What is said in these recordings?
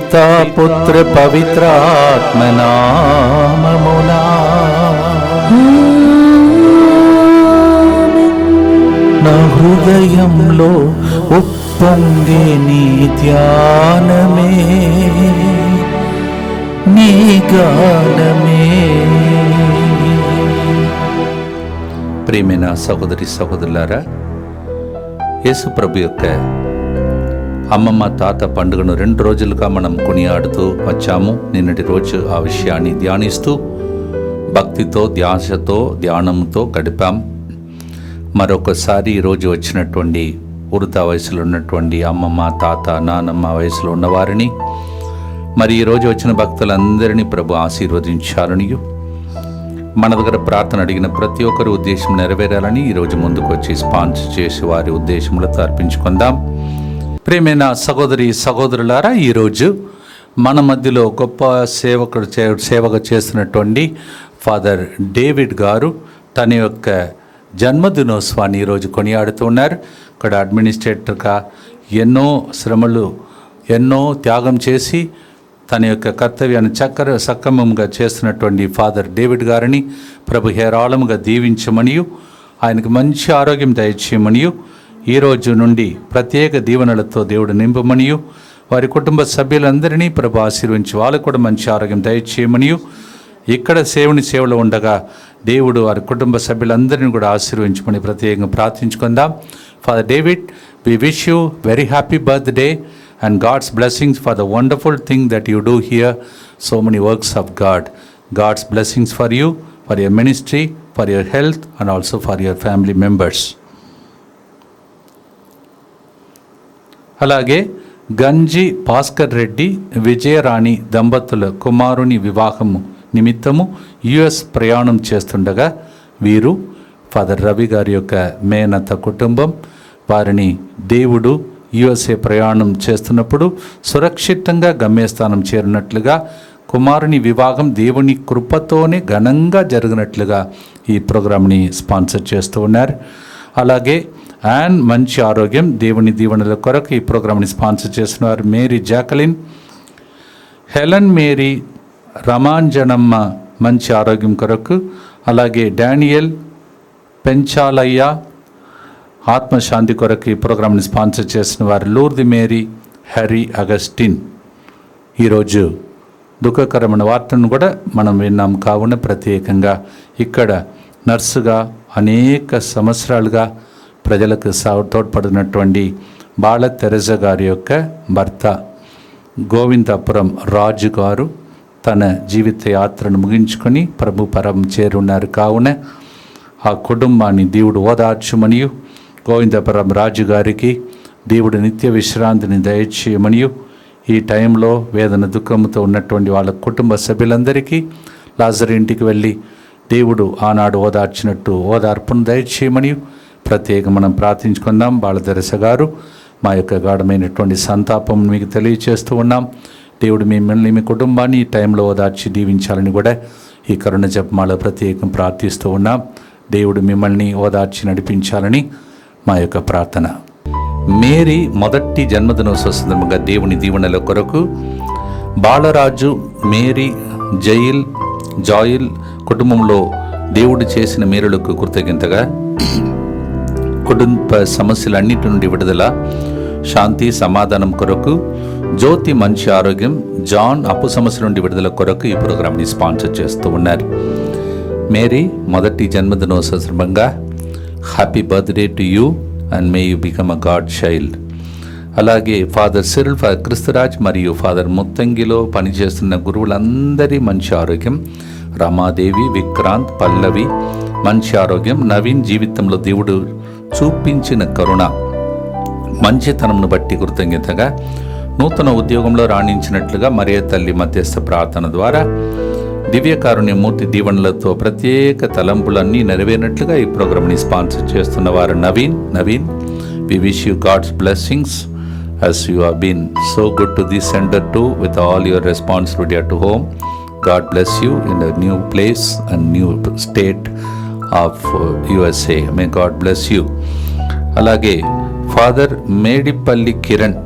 పితా పుత్ర పవిత్రాత్మ నామమునా నా హృదయంలో ఉప్పొంగే నీ ధ్యానమే, నీ గానమే. ప్రియమైన సహోదరి సహోదరులారా, యేసు ప్రభు యొక్క అమ్మమ్మ తాత పండుగను 2 రోజులుగా మనం కొనియాడుతూ వచ్చాము. నిన్నటి రోజు ఆ విషయాన్ని ధ్యానిస్తూ భక్తితో, ధ్యాసతో, ధ్యానంతో గడిపాం. మరొకసారి ఈరోజు వచ్చినటువంటి వృద్ధ వయసులో ఉన్నటువంటి అమ్మమ్మ, తాత, నానమ్మ వయసులో ఉన్నవారిని, మరి ఈరోజు వచ్చిన భక్తులందరినీ ప్రభు ఆశీర్వదించాలని, మన దగ్గర ప్రార్థన అడిగిన ప్రతి ఒక్కరి ఉద్దేశం నెరవేరాలని ఈరోజు ముందుకు వచ్చి స్పాన్సర్ చేసి వారి ఉద్దేశములతో అర్పించుకుందాం. ప్రియమైన సహోదరి సహోదరులారా, ఈరోజు మన మధ్యలో గొప్ప సేవగా చేస్తున్నటువంటి ఫాదర్ డేవిడ్ గారు తన యొక్క జన్మదినోత్సవాన్ని ఈరోజు కొనియాడుతున్నారు. ఇక్కడ అడ్మినిస్ట్రేటర్గా ఎన్నో శ్రమలు, ఎన్నో త్యాగం చేసి తన యొక్క కర్తవ్యాన్ని సక్రమంగా చేస్తున్నటువంటి ఫాదర్ డేవిడ్ గారిని ప్రభు హేరాళముగా దీవించమనియు, ఆయనకు మంచి ఆరోగ్యం దయచేయమనియు, ఈ రోజు నుండి ప్రత్యేక దీవెనలతో దేవుడు నింపమనియు, వారి కుటుంబ సభ్యులందరినీ ప్రభు ఆశీర్వించి వాళ్ళకు కూడా మంచి ఆరోగ్యం దయచేయమనియు, ఇక్కడ సేవలో ఉండగా దేవుడు వారి కుటుంబ సభ్యులందరినీ కూడా ఆశీర్వించమని ప్రత్యేకంగా ప్రార్థించుకుందాం. Father David, we wish you very happy birthday and God's blessings for the wonderful thing that you do here, so many works of God. God's blessings for you, for your ministry, for your health and also for your family members. అలాగే గంజి భాస్కర్ రెడ్డి విజయరాణి దంపతుల కుమారుని వివాహము నిమిత్తము US ప్రయాణం చేస్తుండగా వీరు father Ravi గారి యొక్క మేనత్త కుటుంబం వారిని దేవుడు యుఎస్ఏ ప్రయాణం చేస్తున్నప్పుడు సురక్షితంగా గమ్యస్థానం చేరినట్లుగా, కుమారుని వివాహం దేవుని కృపతోనే ఘనంగా జరిగినట్లుగా ఈ ప్రోగ్రామ్ని స్పాన్సర్ చేస్తూ ఉన్నారు. అలాగే అండ్ మంచి ఆరోగ్యం, దేవుని దీవెనల కొరకు ఈ ప్రోగ్రామ్ని స్పాన్సర్ చేస్తున్నారు మేరీ జాకలిన్, హెలెన్ మేరీ, రమాంజనమ్మ మంచి ఆరోగ్యం కొరకు, అలాగే డానియల్ పెంచాలయ్య ఆత్మశాంతి కొరకు ఈ ప్రోగ్రామ్ని స్పాన్సర్ చేసిన వారు లూర్ది మేరీ, హ్యారీ అగస్టిన్. ఈరోజు దుఃఖకరమైన వార్తను కూడా మనం విన్నాం. కావున ప్రత్యేకంగా ఇక్కడ నర్సుగా అనేక సంవత్సరాలుగా ప్రజలకు తోడ్పడినటువంటి బాల తెరెజ గారి యొక్క భర్త గోవిందపురం రాజు గారు తన జీవిత యాత్రను ముగించుకొని ప్రభు పరం చేరున్నారు. కావున ఆ కుటుంబాన్ని దేవుడు ఓదార్చుమనియు, గోవిందపురం రాజు గారికి దేవుడు నిత్య విశ్రాంతిని దయచేయమనియు, ఈ టైంలో వేదన దుఃఖంతో ఉన్నటువంటి వాళ్ళ కుటుంబ సభ్యులందరికీ లాజర్ ఇంటికి వెళ్ళి దేవుడు ఆనాడు ఓదార్చినట్టు ఓదార్పును దయచేయమనియు ప్రత్యేకంగా మనం ప్రార్థించుకుందాం. బాలదరస గారు, మా యొక్క గాఢమైనటువంటి సంతాపం మీకు తెలియచేస్తూ ఉన్నాం. దేవుడు మిమ్మల్ని, మీ కుటుంబాన్ని ఈ టైంలో ఓదార్చి దీవించాలని కూడా ఈ కరుణ జపమాల ప్రత్యేకం ప్రార్థిస్తూ ఉన్నాం. దేవుడు మిమ్మల్ని ఓదార్చి నడిపించాలని మా యొక్క ప్రార్థన. మేరీ మొదటి జన్మదినోత్సవ సందర్భంగా దేవుని దీవెనల కొరకు బాలరాజు, మేరీ, జాయిల్ కుటుంబంలో దేవుడు చేసిన మేలులకు కృతజ్ఞతగా, కుటుంబ సమస్యలన్నిటి నుండి విడుదల, శాంతి, సమాధానం కొరకు జ్యోతి మంచి ఆరోగ్యం, జాన్ అప్పు సమస్య నుండి విడుదల కొరకు ఈ ప్రోగ్రామ్ని స్పాన్సర్ చేస్తూ ఉన్నారు. మేరీ మొదటి జన్మదినోత్సవ సందర్భంగా happy birthday to you and may you become a God child. అలాగే ఫాదర్ సిరిల్, ఫాదర్ క్రిస్తురాజ్ మరియు ఫాదర్ ముత్తంగిలో పనిచేస్తున్న గురువులందరి మంచి ఆరోగ్యం, రమాదేవి, విక్రాంత్, పల్లవి మంచి ఆరోగ్యం, నవీన్ జీవితంలో దేవుడు చూపించిన కరుణ, మంచితనంను బట్టి కృతజ్ఞతగా, నూతన ఉద్యోగంలో రాణించినట్లుగా మరియ తల్లి మధ్యస్థ ప్రార్థన ద్వారా దివ్యకారుణ్యమూర్తి దీవెనలతో ప్రత్యేక తలంపులన్నీ నెరవేరినట్లుగా ఈ ప్రోగ్రామ్ని స్పాన్సర్ చేస్తున్న వారు Naveen, we wish you God's blessings as you have been so good to this center too with all your responsibility at home. God bless you in a new place and new state of USA. May God bless you. అలాగే father Medipalli Kiran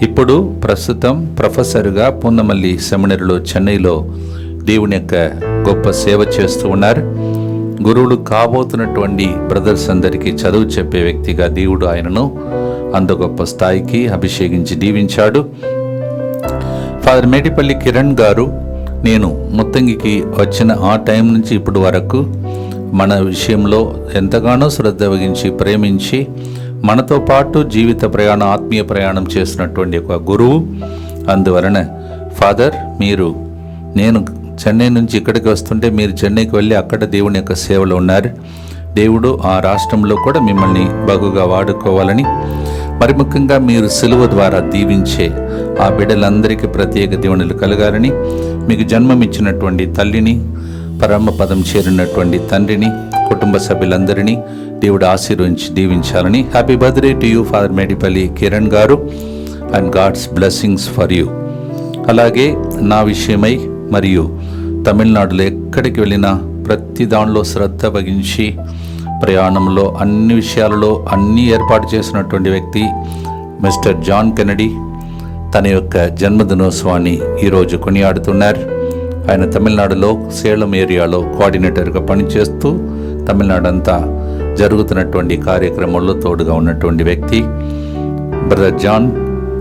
ఇప్పుడు ప్రస్తుతం ప్రొఫెసర్గా పూర్ణమల్లి సెమినరీలో చెన్నైలో దేవుని యొక్క గొప్ప సేవ చేస్తూ ఉన్నారు. గురువులు కాబోతున్నటువంటి బ్రదర్స్ అందరికీ చదువు చెప్పే వ్యక్తిగా దేవుడు ఆయనను అంత గొప్ప స్థాయికి అభిషేకించి దీవించాడు. ఫాదర్ మేడిపల్లి కిరణ్ గారు నేను ముత్తంగికి వచ్చిన ఆ టైం నుంచి ఇప్పటి వరకు మన విషయంలో ఎంతగానో శ్రద్ధ వహించి ప్రేమించి మనతో పాటు జీవిత ప్రయాణం, ఆత్మీయ ప్రయాణం చేసినటువంటి ఒక గురువు. అందువలన ఫాదర్, నేను చెన్నై నుంచి ఇక్కడికి వస్తుంటే మీరు చెన్నైకి వెళ్ళి అక్కడ దేవుని యొక్క సేవలో ఉన్నారు. దేవుడు ఆ రాష్ట్రంలో కూడా మిమ్మల్ని బహుగా వాడుకోవాలని, మరి ముఖ్యంగా మీరు సిలువ ద్వారా దీవించే ఆ బిడ్డలందరికీ ప్రత్యేక దీవెనలు కలగాలని, మీకు జన్మమిచ్చినటువంటి తల్లిని, పరమపదం చేరినటువంటి తండ్రిని, కుటుంబ సభ్యులందరినీ దేవుడు ఆశీర్వదించి దీవించాలని. Happy birthday to you father Medipalli Kiran garu, and God's blessings for you. అలాగే నా విషయమై మరియు తమిళనాడులో ఎక్కడికి వెళ్ళినా ప్రతి దానిలో శ్రద్ధ వహించి ప్రయాణంలో అన్ని విషయాలలో అన్నీ ఏర్పాటు చేసినటువంటి వ్యక్తి మిస్టర్ జాన్ కెనడీ. తన యొక్క జన్మదినోత్సవాన్ని ఈరోజు కొనియాడుతున్నారు. ఆయన తమిళనాడులో సేలం ఏరియాలో కోఆర్డినేటర్గా పనిచేస్తూ తమిళనాడు అంతా జరుగుతున్నటువంటి కార్యక్రమాల్లో తోడుగా ఉన్నటువంటి వ్యక్తి brother John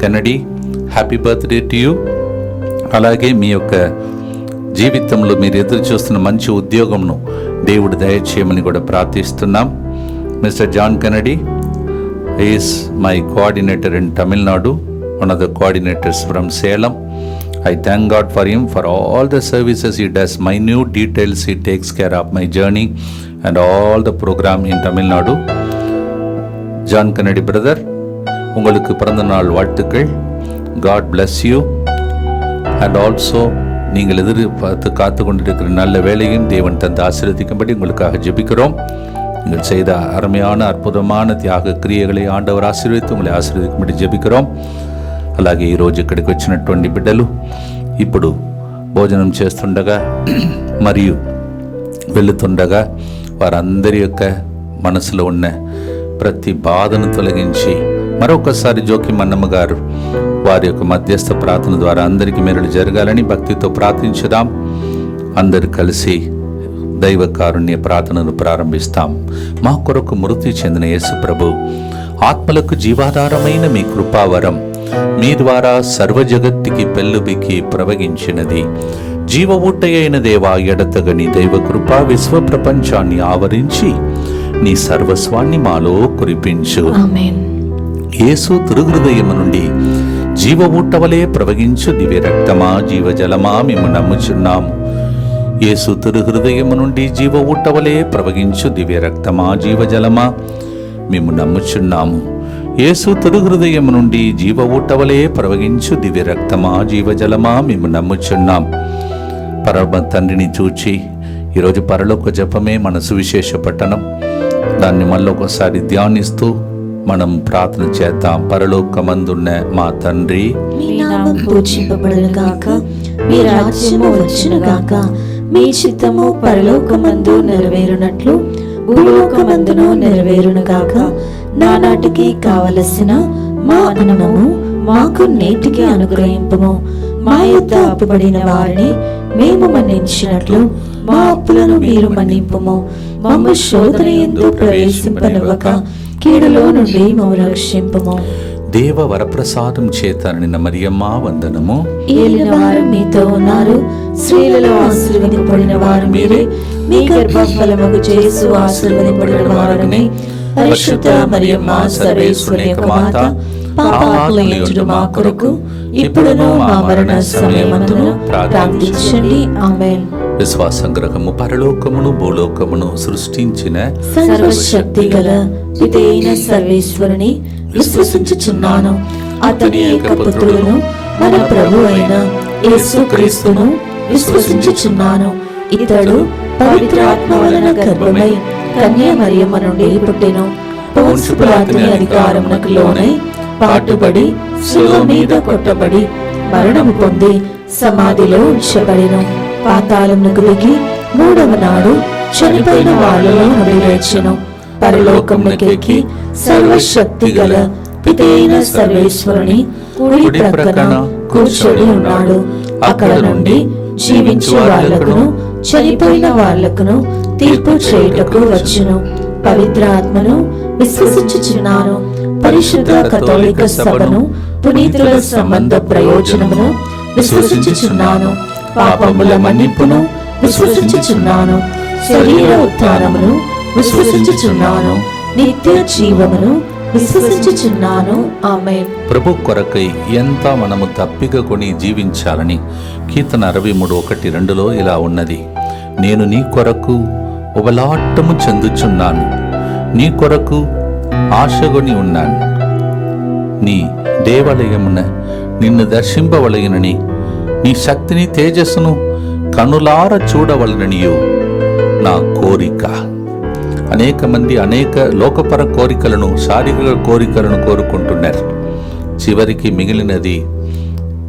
Kennedy. Happy birthday to you. అలాగే మీ యొక్క జీవితంలో మీరు ఎదురు చూస్తున్న మంచి ఉద్యోగంను దేవుడు దయచేయమని కూడా ప్రార్థిస్తున్నాం. Mister John Kennedy is my coordinator in Tamil Nadu, one of the coordinators from Salem. I thank God for him for all the services he does, minute details he takes care of my journey and all the program in Tamil Nadu. John Kennedy brother, உங்களுக்கு பிறந்த நாள் வாழ்த்துக்கள். God bless you. And also நீங்கள் எதிர்பார்த்து காத்து கொண்டிருக்கிற நல்ல வேலையும் தேவன் தந்து ஆசீர்வதிக்கும்படி உங்களுக்காக ஜெபிக்கிறோம். நீங்கள் செய்த அருமையான అద్భుతమైన త్యాగ క్రియகளை ఆండవర్ ఆశీర్వదించి உங்களை ఆశీర్వదించుம்படி జెబిக்கிறோம். అలాగే ఈరోజు ఇక్కడికి వచ్చినటువంటి బిడ్డలు ఇప్పుడు భోజనం చేస్తుండగా మరియు వెళుతుండగా వారందరి యొక్క మనసులో ఉన్న ప్రతి బాధను తొలగించి మరొకసారి జోకి మన్నమ్మ గారు వారి యొక్క మధ్యస్థ ప్రార్థన ద్వారా అందరికీ మేలు జరగాలని భక్తితో ప్రార్థించుదాం. అందరు కలిసి దైవ కారుణ్య ప్రార్థనను ప్రారంభిస్తాం. మా కొరకు మృతి చెందిన యేసు ప్రభు, ఆత్మలకు జీవాధారమైన మీ కృపావరం మీ ద్వారా సర్వ జగత్తుకి పెళ్ళుబికి ప్రవగించినది. జీవ ఊటయైన దేవా, ఎడతగని దైవ కృప విశ్వ ప్రపంచాన్ని ఆవరించి నీ సర్వస్వాన్ని మాలో కురిపించు. యేసు తిరుహృదయము నుండి జీవ ఊటవలే ప్రవగించు దివ్య రక్తమా, జీవజలమా మేము నమ్ముచున్నాము. యేసు తిరుహృదయము నుండి జీవ ఊటవలే ప్రవగించు దివ్య రక్తమా, జీవజలమా మేము నమ్ముచున్నాము. యేసు తిరుహృదయము నుండి జీవ ఊటవలే ప్రవగించు దివ్య రక్తమా, జీవజలమా మేము నమ్ముచున్నాం. పరమ తండ్రిని చూచి ఈరోజు పరలోక జపమే మన సువిశేష పట్టణం. దాన్ని మళ్ళొకసారి ధ్యానిస్తూ మనం ప్రార్థన చేద్దాం. పరలోకమందున్న మా తండ్రి, మీ నామం పూజింపబడునుగాక, మీ రాజ్యము వచ్చునుగాక, మీ చిత్తము పరలోకమందు నెరవేరునట్లు భూలోకమందును నెరవేరునుగాక. నానాటికి కావలసిన మా అన్నము మాకు నేటికి అనుగ్రహింపుము. మా యొద్ద అప్పుబడిన వారిని మేము మన్నించినట్లు మా అప్పులను మీరు మన్నింపుము. మమ్ము శోధన యందు ప్రవేశింపనివ్వక కీడులో నుండి మమ్ము రక్షింపుము. దేవ వరప్రసాదం చేత నిన్న మరియమ్మ వందనము. ఏలిన వారు మీతో ఉన్నారు, స్త్రీలలో ఆశీర్వదింపబడిన వారు మీరే, మీ గర్భఫలముగు యేసు ఆశీర్వదింపబడిన వారునే. పరిశుద్ధ మరియమ్మ సర్వేశ్వరుని యొక్క మాత, పాపాత్ములైన మా కొరకు ఇప్పుడును మా మరణ సమయమందును ప్రార్థించండి. ఆమేన్. విశ్వాసం గ్రహము పరలోకమును భూలోకమును సృష్టించిన సర్వశక్తి గల పితైన సర్వేశ్వరుని విశ్వసించుచున్నాను. అతని ఏకపుత్రులను మన ప్రభు అయిన యేసుక్రీస్తును విశ్వసించుచున్నాను. ఇతడు పవిత్రాత్మ వలన గర్భమై కన్య మరియమ్మ నుండి పుట్టెను. పొన్సు పిలాతుని అధికారమునకు లోనై పాటుబడి శిలువ మీద కొట్టబడి మరణము పొంది సమాధిలో ఉంచబడెను. పాతాళమునకు దిగి మూడవ నాడు చనిపోయిన వాళ్ళలో నుండి లేచెను. పరలోకమునకెక్కి సర్వశక్తి గల పితైన సర్వేశ్వరుని కుడి ప్రక్కన కూర్చొని ఉన్నాడు. అక్కడ నుండి జీవించు వాళ్లకును చనిపోయిన వాళ్లకును తీర్పు చేయుటకు వచ్చును. పవిత్ర ఆత్మను విశ్వసించుచున్నాను. పరిశుద్ధ కథోలిక సభను, పునీతుల సంబంధ ప్రయోజనమును విశ్వసించుచున్నాను. పాపముల మన్నిపును విశ్వసించుచున్నాను. శరీర ఉత్థానమును విశ్వసించుచున్నాను. నిత్య జీవమును విశ్వసించుచున్నాను. ఆమేన్. ప్రభు కొరకై ఎంత మనము తప్పిక కొని జీవించాలని కీర్తన 63:1-2 ఇలా ఉన్నది. నేను నీ కొరకు ఉబలాటము చెందుచున్నాను, నీ కొరకు ఆశగొని ఉన్నాను. నీ దేవాలయమున నిన్ను దర్శింపవలగినని, నీ శక్తిని తేజస్సును కనులార చూడవలననియు నా కోరిక. అనేక మంది అనేక లోకపర కోరికలను, శారీరక కోరికలను కోరుకుంటున్నారు. చివరికి మిగిలినది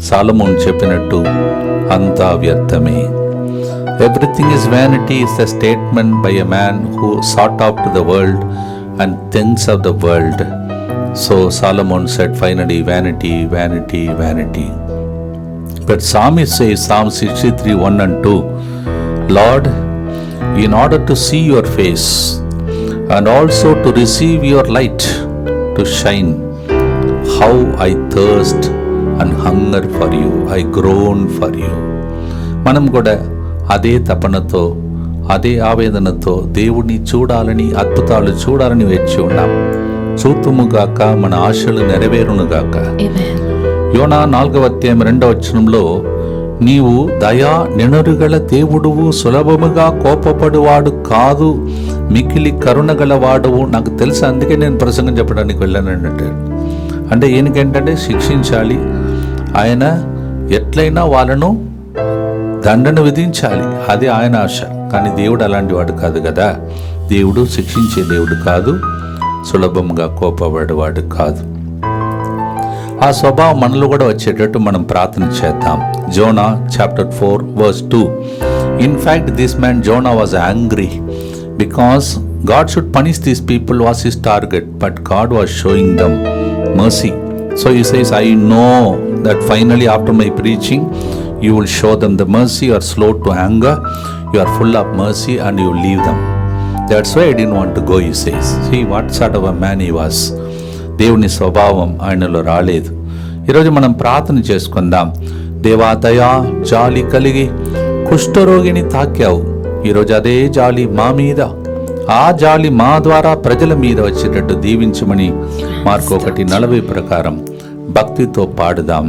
సాలమోన్ చెప్పినట్టు అంతా వ్యర్థమే. Everything is vanity is the statement by a man who short after the world and things of the world. So Solomon said finally, vanity, vanity, vanity. But Psalmist says, Psalm 63:1 and 2, Lord, in order to see your face and also to receive your light to shine, how I thirst and hunger for you, I groan for you. మనం కూడా అదే తపనతో, అదే ఆవేదనతో దేవుణ్ణి చూడాలని, అద్భుతాలు చూడాలని వేచి ఉన్నాం. చూతుముగాక, మన ఆశలు నెరవేరునుగాక. యోనా 4:2 నీవు దయా నినరుగల దేవుడువు, సులభముగా కోపపడువాడు కాదు, మికిలి కరుణగలవాడువు. నాకు తెలుసు, అందుకే నేను ప్రసంగం చెప్పడానికి వెళ్ళానంటే. అంటే ఈయనకేంటంటే శిక్షించాలి, ఆయన ఎట్లయినా వాళ్ళను దండన విధించాలి, అది ఆయన ఆశ. కానీ దేవుడు అలాంటి వాడు కాదు కదా. దేవుడు శిక్షించే దేవుడు కాదు, సులభంగా కోపపడేవాడు కాదు. ఆ స్వభావం మనలో కూడా వచ్చేటట్టు మనం ప్రార్థన చేద్దాం. Zona chapter 4:2. In fact, this man Jonah was angry because God should punish these people was his target, but God was showing them mercy. So he says, I know that finally after my preaching you will show them the mercy. You are slow to anger, you are full of mercy, and you leave them. That's why I didn't want to go, he says. See what sort of a man he was. దేవుని స్వభావం ఆయనలో రాలేదు. ఈరోజు మనం ప్రార్థన చేసుకుందాం. దేవా, దయా జాలి కలిగి కుష్ఠరోగిని తాకావు. ఈరోజు అదే జాలి మా మీద, ఆ జాలి మా ద్వారా ప్రజల మీద వచ్చేటట్టు దీవించమని మార్కు 1:40 ప్రకారం భక్తితో పాడుదాం.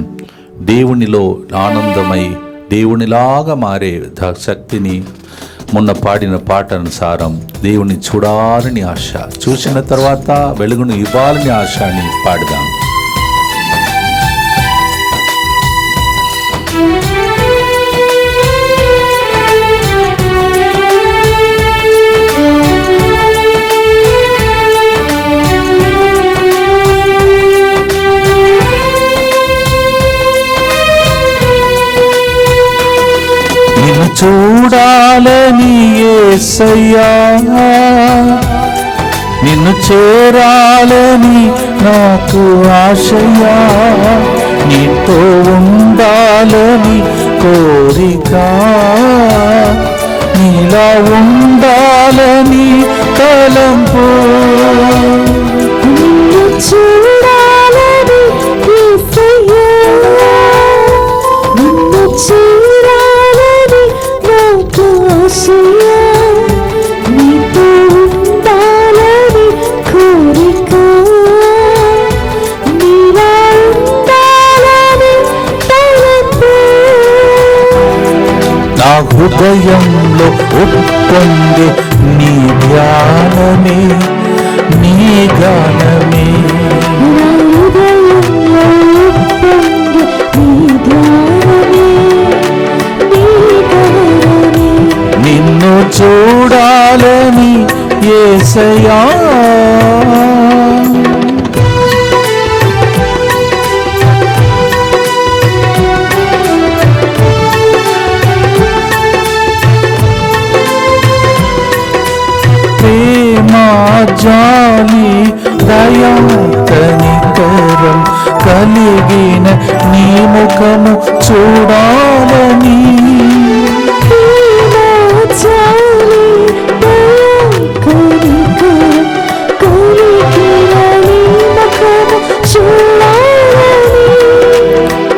దేవునిలో ఆనందమై దేవునిలాగా మారే శక్తిని మొన్న పాడిన పాట అనుసారం దేవుని చూడాలని ఆశ, చూసిన తర్వాత వెలుగును ఇవ్వాలని ఆశ అని పాడుదాం. చూడాలని యేసయ్యా, నిన్ను చేరాలని నాకు ఆశయ్యా, నీతో ఉండాలని కోరిక, నీలా ఉండాలని తలంపు. చూడాలని యేసయ్యా, నిన్ను నీతో ఉండాలని కోరిక, నీలా ఉండాలని తలంపు. నా హృదయంలో ఉప్పొంగే నీ ధ్యానమే, నీ గానమే. నా హృదయంలో ఉప్పొంగే నీ ధ్యానమే, నీ గానమే. నిన్ను చూడాలని యేసయ్యా. ప్రేమ జాలి దయా కనికరము వరం కలిగిన నీ ముఖము చూడాలని.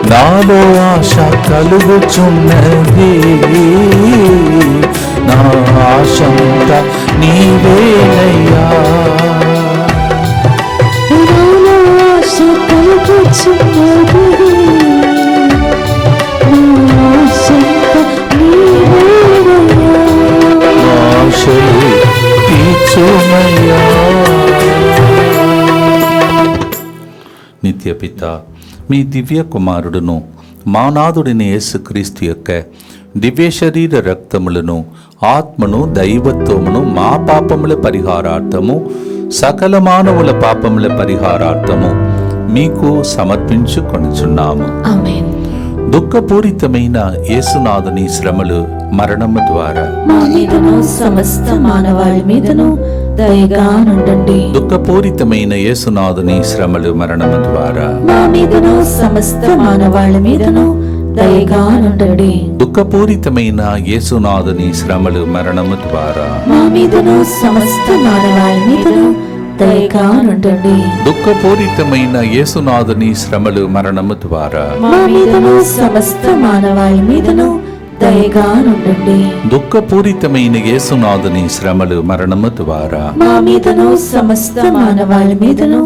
నాలో ఆశ కలుగుచున్నది, నా ఆశంత నీవేనయ్యా. ఆశలు తీర్చుమయ్యా. నిత్యపిత, మీ దివ్య కుమారుడును మానాథుడిని యేసుక్రీస్తు యొక్క దివ్య శరీర రక్తములను, ఆత్మను, దైవత్వమును మా పాపముల పరిహారార్థము, సకల మానవుల పాపముల పరిహారార్థము మీకు సమర్పించుకొనుచున్నాము. ఆమేన్. దుఃఖపూరితమైన యేసునాథుని శ్రమలు, మరణము ద్వారా మా మీదను సమస్త మానవాళి మీదను దయగా నుండండి. దుఃఖపూరితమైన యేసునాథుని శ్రమలు, మరణము ద్వారా మా మీదను సమస్త మానవాళి మీదను దయగా నుండండి. దుఃఖపూరితమైన యేసునాథుని శ్రమలు, మరణము ద్వారా మా మీదను సమస్త మానవాళి మీదను దయగా నుండండి. దుఃఖపూరితమైన యేసునాథుని శ్రమలు, మరణము ద్వారా మా మీదను సమస్త మానవాళి మీదను దయగా నుండండి. దుఃఖపూరితమైన యేసునాథుని శ్రమలు, మరణము ద్వారా మా మీదను సమస్త మానవాళి మీదను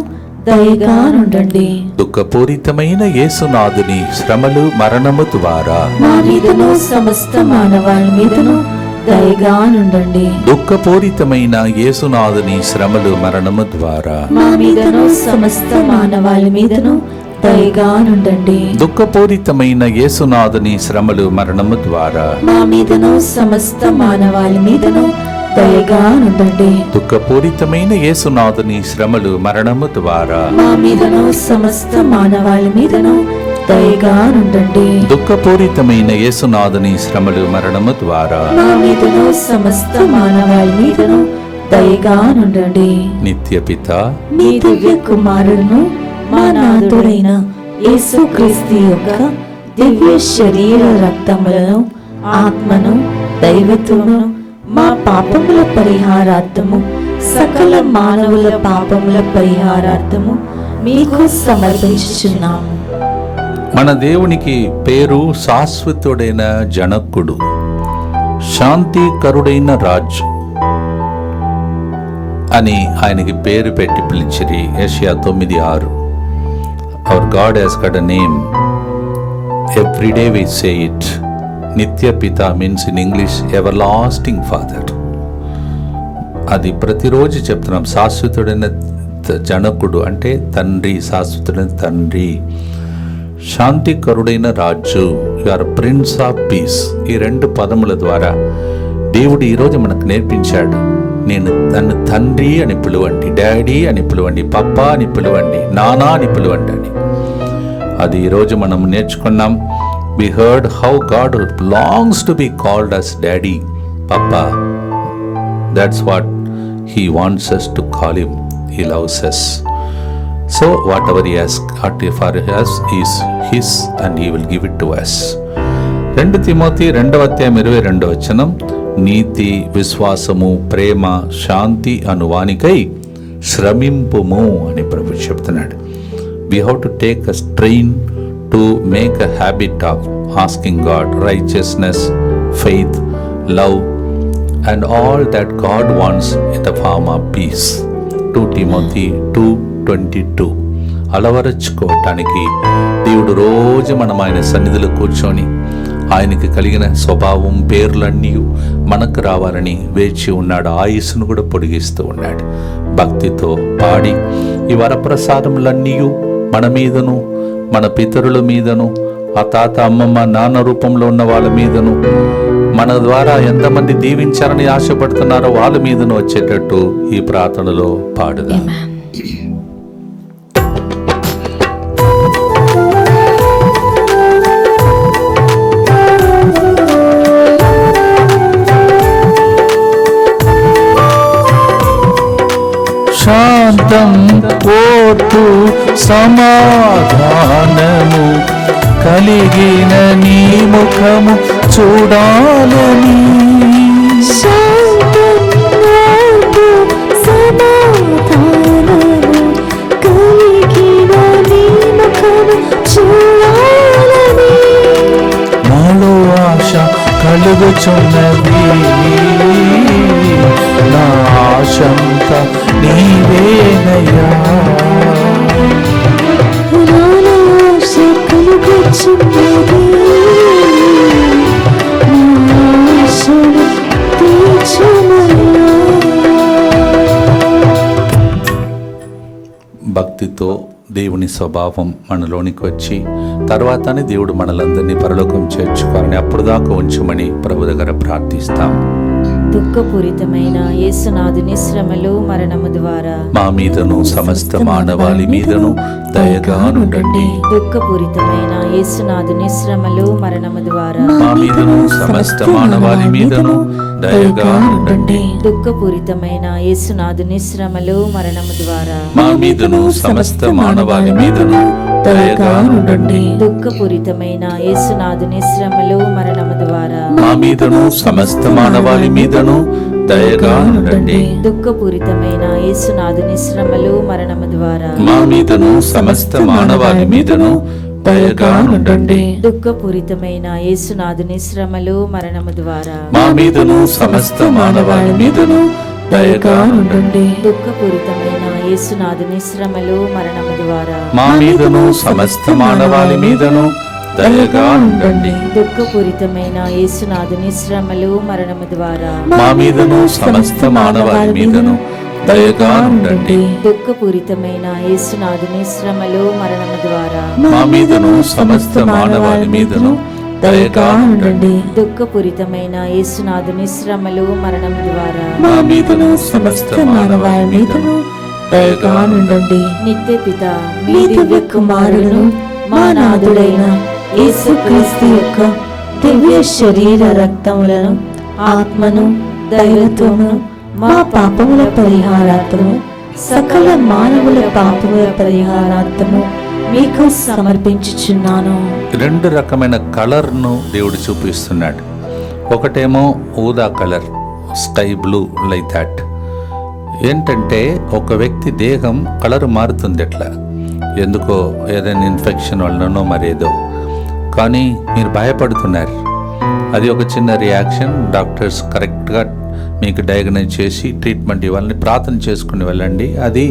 దయగా నుండండి. దుఃఖపూరితమైన యేసునాథుని శ్రమలు, మరణము ద్వారా మా మీదను సమస్త మానవాళి మీదను దయగా నుండండి. దుఃఖపూరితమైన యేసునాథుని శ్రమలు, మరణము ద్వారా మా మీదను సమస్త మానవాళి మీదను దయగా నుండండి. దుఃఖపూరితమైన యేసునాథుని శ్రమలు, మరణము ద్వారా మా మీదను సమస్త మానవాళి మీదను దయగా నుండండి. దుఃఖపూరితమైన యేసునాథుని శ్రమలు, మరణము ద్వారా మా మీదను సమస్త మానవాళి మీదను దయగా నుండండి. దుఃఖపూరితమైన యేసునాథుని శ్రమలు, మరణము ద్వారా మా మీదను సమస్త మానవాళి మీదను దయగా నుండండి. నిత్యపిత, మీ దివ్య కుమారుడును మా నాథుడైన యేసుక్రీస్తు యొక్క దివ్య శరీర రక్తములను, ఆత్మను, దైవత్వమును మా పాపముల పరిహారార్థము, సకల మానవుల పాపముల పరిహారార్థము మీకు సమర్పించుచున్నాము. మన దేవునికి పేరు శాశ్వతుడైన జనకుడు, శాంతికరుడైన రాజు అని ఆయనకి పేరు పెట్టి పిలిచిరి. యెషయా 9:6. Our God has got a name. Every day we say it. Nitya Pita means in English everlasting Father. అది ప్రతిరోజు చెప్తున్నాం. శాశ్వతుడైన జనకుడు అంటే తండ్రి, శాశ్వతుడైన తండ్రి. శాంతికరుడైన రాజు, you are prince of peace. ఈ రెండు పదముల ద్వారా దేవుడు ఈరోజు మనకు నేర్పించాడు. నన్ను తండ్రి అని పిలువండి, డాడీ అని పిలువండి, పప్పా అని పిలువండి, నానా అని పిలువండి అని. అది ఈరోజు మనం నేర్చుకున్నాం. We heard how God longs to be called as daddy, papa. That's what he wants us to call him. He loves us. So whatever he has for us is his and he will give it to us. 2 Timothy 2:22 నీతి, విశ్వాసము, ప్రేమ, శాంతి అనువానికై శ్రమింపుము అని ప్రభు చెప్తున్నాడు. We have to take a strain to make a habit of asking God righteousness, faith, love and all that God wants in the form of peace. 2 Timothy 2:22. అలవరచుకోవటానికి దేవుడు రోజు మనం ఆయన సన్నిధిలో కూర్చొని ఆయనకి కలిగిన స్వభావం, పేర్లన్నీ మనకు రావాలని వేచి ఉన్నాడు. ఆయుస్సును కూడా పొడిగిస్తూ ఉన్నాడు. భక్తితో పాడి ఈ వరప్రసాదములన్నీ మన మీదను, మన పితరుల మీదను, ఆ తాత, అమ్మమ్మ, నాన్న రూపంలో ఉన్న వాళ్ళ మీదను, మన ద్వారా ఎంతమంది దీవించాలని ఆశపడుతున్నారో వాళ్ళ మీదను వచ్చేటట్టు ఈ ప్రార్థనలో పాడుదాం. శాంతికరుడైన శాంతం ఓర్పు సమాధానము కలిగిన నీ ముఖము చూడాలని. శాంతం ఓర్పు సమాధానము కలిగిన నీ ముఖము చూడాలని. నాలో ఆశ కలుగుచున్నది, నా ఆశంత నీవేనయ్యా. నాలో ఆశ కలుగుచున్నది, నా ఆశను తీర్చుమయ్యా. భక్తితో దేవుని స్వభావం మనలోనికి వచ్చి తర్వాతనే దేవుడు మనలందరినీ పరలోకం చేర్చుకోవాలని అప్పుడు దాకా ఉంచమని ప్రభు దగ్గర ప్రార్థిస్తాం. దుఃఖపూరితమైన యేసునాథుని శ్రమలు మరణము ద్వారా మా మీదను సమస్త మానవాళి మీదను దయగా నుండండి. దుఃఖపూరితమైన యేసునాథుని శ్రమలు మరణము ద్వారా మా మీదను సమస్త మానవాళి మీదను దయగా నుండండి. దుఃఖపూరితమైన యేసునాథుని శ్రమలు మరణము ద్వారా మా మీదను సమస్త మానవాళి మీదను దయగా నుండండి. దుఃఖపూరితమైన యేసునాథుని శ్రమలు మరణము ద్వారా మా మీదను సమస్త మానవాళి మీదను దయగా నుండండి. దుఃఖపూరితమైన యేసునాథుని శ్రమలు మరణము ద్వారా మా మీదను సమస్త మానవాళి మీదను దయగా ఉండండి. దుఃఖపూరితమైన యేసునాథుని శ్రమలు మరణము ద్వారా మా మీదను సమస్త మానవాళి మీదను దయగా ఉండండి. దుఃఖపూరితమైన యేసునాథుని శ్రమలు మరణము ద్వారా మా మీదను సమస్త మానవాళి మీదను దయగా ఉండండి. దుఃఖపూరితమైన యేసునాథుని శ్రమలు మరణము ద్వారా మా మీదను సమస్త మానవాళి మీదను దయగా ఉండండి. దుఃఖపూరితమైన యేసునాథుని శ్రమలు మరణము ద్వారా మా మీదను సమస్త మానవాళి మీదను దయగా ఉండండి. దుఃఖపూరితమైన యేసునాథుని శ్రమలు మరణము ద్వారా మా మీదను సమస్త మానవాళి మీదను దయగా ఉండండి. నిత్య పిత మీ దివ్య కుమారులను మా నాథుడైన యేసుక్రీస్తు యొక్క దివ్య శరీర రక్తములను ఆత్మను దైవత్వమును మా పాపముల పరిహారార్థము సకల మానవుల పాపముల పరిహారార్థము మీకు సమర్పించుచున్నాను. రెండు రకమైన కలర్ను దేవుడు చూపిస్తున్నాడు. ఒకటేమో ఊదా colour, sky blue, like that. ఏంటంటే ఒక వ్యక్తి దేహం కలర్ మారుతుంది ఎట్లా, ఎందుకో ఏదైనా ఇన్ఫెక్షన్ వలనో మరేదో. కానీ మీరు భయపడుతున్నారు, అది ఒక చిన్న రియాక్షన్. డాక్టర్స్ కరెక్ట్గా మీకు డయాగ్నైజ్ చేసి ట్రీట్మెంట్ ఇవ్వాలని ప్రార్థన చేసుకుని వెళ్ళండి, అది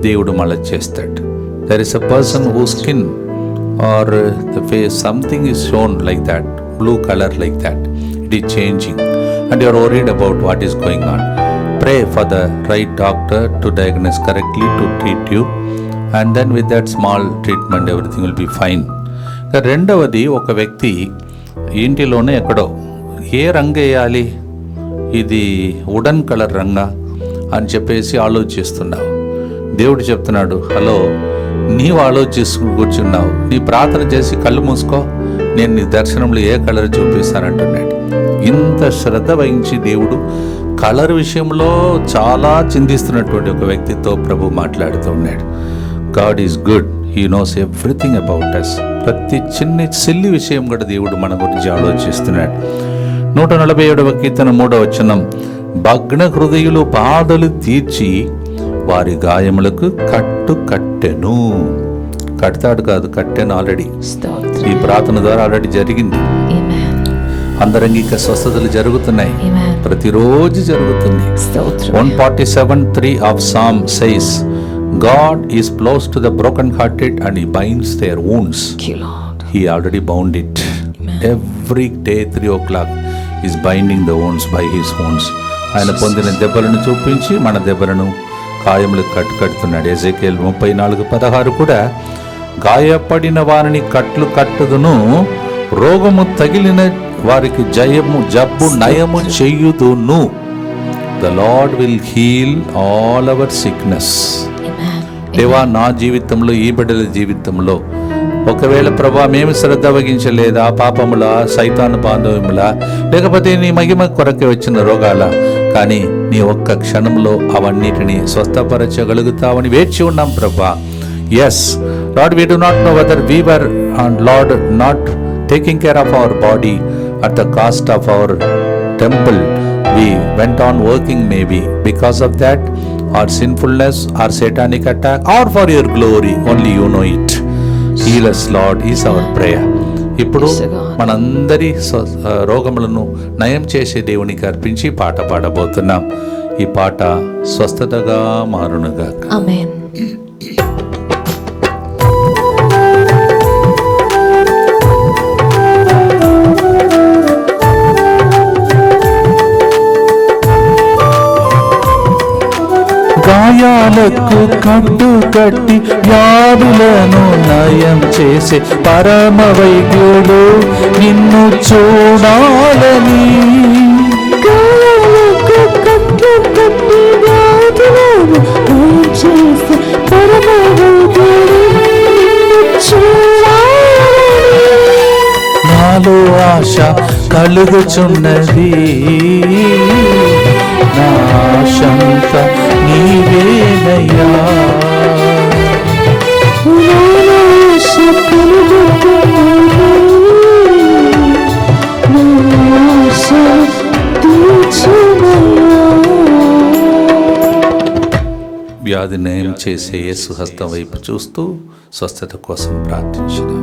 దేవుడు మళ్ళీ చేస్తాడు. There is a person who skin are the face something is shown like that, blue colour like that, it is changing and you are worried about what is going on. Pray for the right doctor to diagnose correctly, to treat you, and then with that small treatment everything will be fine. రెండవది, ఒక వ్యక్తి ఇంటిలోనే ఎక్కడో ఏ రంగు వేయాలి, ఇది wooden colour Ranga అని చెప్పేసి ఆలోచిస్తున్నావు. దేవుడు చెప్తున్నాడు, హలో, నీవు ఆలోచిస్తూ కూర్చున్నావు, నీ ప్రార్థన చేసి కళ్ళు మూసుకో, నేను నీ దర్శనంలో ఏ కలర్ చూపిస్తానంటున్నాడు. ఇంత శ్రద్ధ వహించి దేవుడు కలర్ విషయంలో చాలా చింతిస్తున్నటువంటి ఒక వ్యక్తితో ప్రభు మాట్లాడుతూ ఉన్నాడు. God is good, he knows everything about us. ప్రతి చిన్న సిల్లి విషయం కూడా దేవుడు మన గురించి ఆలోచిస్తున్నాడు. 147వ కీర్తన 3వ వచనం, భగ్న హృదయులు బాధలు తీర్చి వారి గాయములకు కట్టు కట్టెను. కడతాడు కాదు, కట్టెను. ఆల్రెడీ ఈ ప్రార్థన ద్వారా ఆల్రెడీ జరిగింది. అందరంగిక స్వస్థతలు జరుగుతున్నాయి, ప్రతిరోజు జరుగుతున్నాయి. 147:3 of Psalm says, God is close to the broken-hearted and He binds their wounds. He already bound it. Every day 3 o'clock is binding the wounds by His wounds. ఆయన పొందిన దెబ్బలను చూపించి మన దెబ్బలను గాయములకు కట్టుకడుతున్నాడు. ఎజెకియల్ 34:16 కూడా, గాయపడిన వారిని కట్లు కట్టుదును, రోగము తగిలిన వారికి జబ్బు నయము చేయుదును. The Lord will heal all our sickness. దేవా, నా జీవితంలో, ఈ బిడ్డల జీవితంలో ఒకవేళ ప్రభా మేము శ్రద్ధ వహించలేదా, పాపముల, సైతాను బాంధవ్యముల, లేకపోతే నీ మహిమ కొరకే వచ్చిన రోగాల, కానీ నీ ఒక్క క్షణంలో అవన్నిటిని స్వస్థపరచగలుగుతావని వేచి ఉన్నాం ప్రభా. Yes Lord, we do not know whether we were, Lord, not taking care of our body at the cost of our temple. We went on working maybe because of that, or sinfulness, or satanic attack, or for your glory. Only you know it. Heal us, Lord, is our prayer. ఇప్పుడు మనందరి రోగములను నయం చేసే దేవునికి అర్పించి పాట పాడబోతున్నాం. ఈ పాట స్వస్థతగా మారునుగా. ఆమేన్. గాయాలకు కట్టు కట్టి వ్యాధులను నయం చేసే పరమ వైద్యుడు నిన్ను చూడాలని. గాయాలకు కట్టు కట్టి వ్యాధులను నయం చేసే పరమ వైద్యుడు నిన్ను చూడాలని. నాలో ఆశ కలుగుచున్నది, నా ఆశంత నీవేనయ్యా. వ్యాధి నయం చేసే యేసు హస్తం వైపు చూస్తూ స్వస్థత కోసం ప్రార్థించినాం.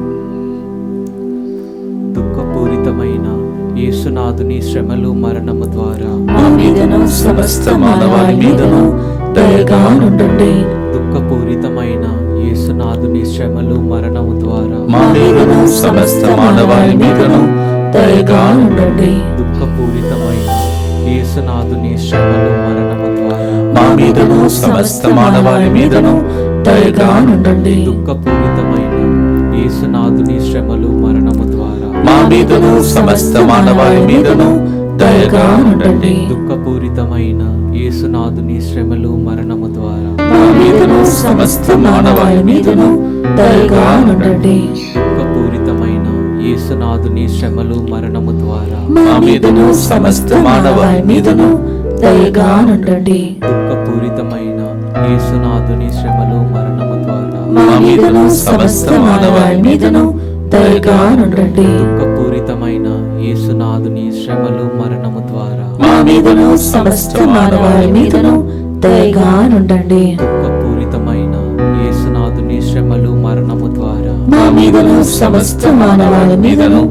దుఃఖపూరితమైన యేసునాథుని శ్రమలు మరణము ద్వారా మా మీదను సమస్త మానవాళి మీదను దయగా నుండండి. దుఃఖపూరితమైన యేసునాథుని శ్రమలు మరణము ద్వారా మా మీదను సమస్త మానవాళి మీదను దయగా నుండండి. దుఃఖపూరితమైన యేసునాథుని శ్రమలు మరణము ద్వారా మా మీదను సమస్త మానవాళి మీదను దయగా నుండండి. దుఃఖపూరితమైన యేసునాథుని శ్రమలు మరణము ద్వారా మా మీదను సమస్త మానవాళి మీదను దయగా ఉండండి. దుఃఖపూరితమైన యేసునాథుని శ్రమలు మరణము ద్వారా మా మీదను సమస్త మానవాళి మీదను దయగా ఉండండి. దుఃఖపూరితమైన యేసునాథుని శ్రమలు మరణము ద్వారా మా మీదను సమస్త మానవాళి మీదను దయగా ఉండండి. దుఃఖపూరితమైన యేసునాథుని శ్రమలు మరణము ద్వారా మా మీదను సమస్త మానవాళి మీదను దయగా ఉండండి. దుఃఖపూరితమైన యేసునాథుని శ్రమలు మరణము ద్వారా మా మీదను సమస్త మానవాళి మీదను దయగా ఉండండి. దుఃఖపూరితమైన యేసునాథుని శ్రమలు మరణము ద్వారా మా మీదను సమస్త మానవాళి మీదను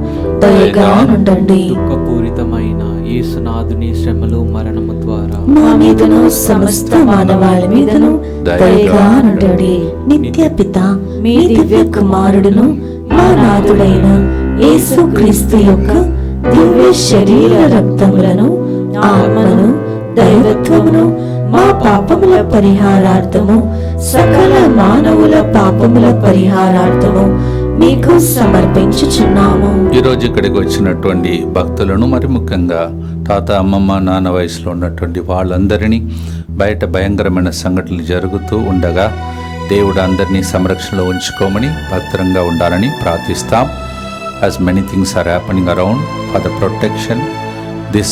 దయగా ఉండండి. దుఃఖపూరితమైన యేసునాథుని శ్రమలు మరణము ద్వారా మా మీదను సమస్త మానవాళి మీదను దయగా ఉండండి. నిత్య పిత మీ దివ్య కుమారుడును మా నాథుడైన యేసు క్రీస్తు యొక్క దివ్య శరీర రక్తములను, ఆత్మను, దైవత్వమును మా పాపముల పరిహారార్థము, సకల మానవుల పాపముల పరిహారార్థము మీకు సమర్పించుచున్నాము. ఈరోజు ఇక్కడికి వచ్చినటువంటి భక్తులను, మరి ముఖ్యంగా తాత, అమ్మమ్మ, నాన్న వయసులో ఉన్నటువంటి వాళ్ళందరినీ, బయట భయంకరమైన సంఘటనలు జరుగుతూ ఉండగా దేవుడు అందరినీ సంరక్షణలో ఉంచుకోమని, భద్రంగా ఉండాలని ప్రార్థిస్తాం. as many things are happening around, for the protection, this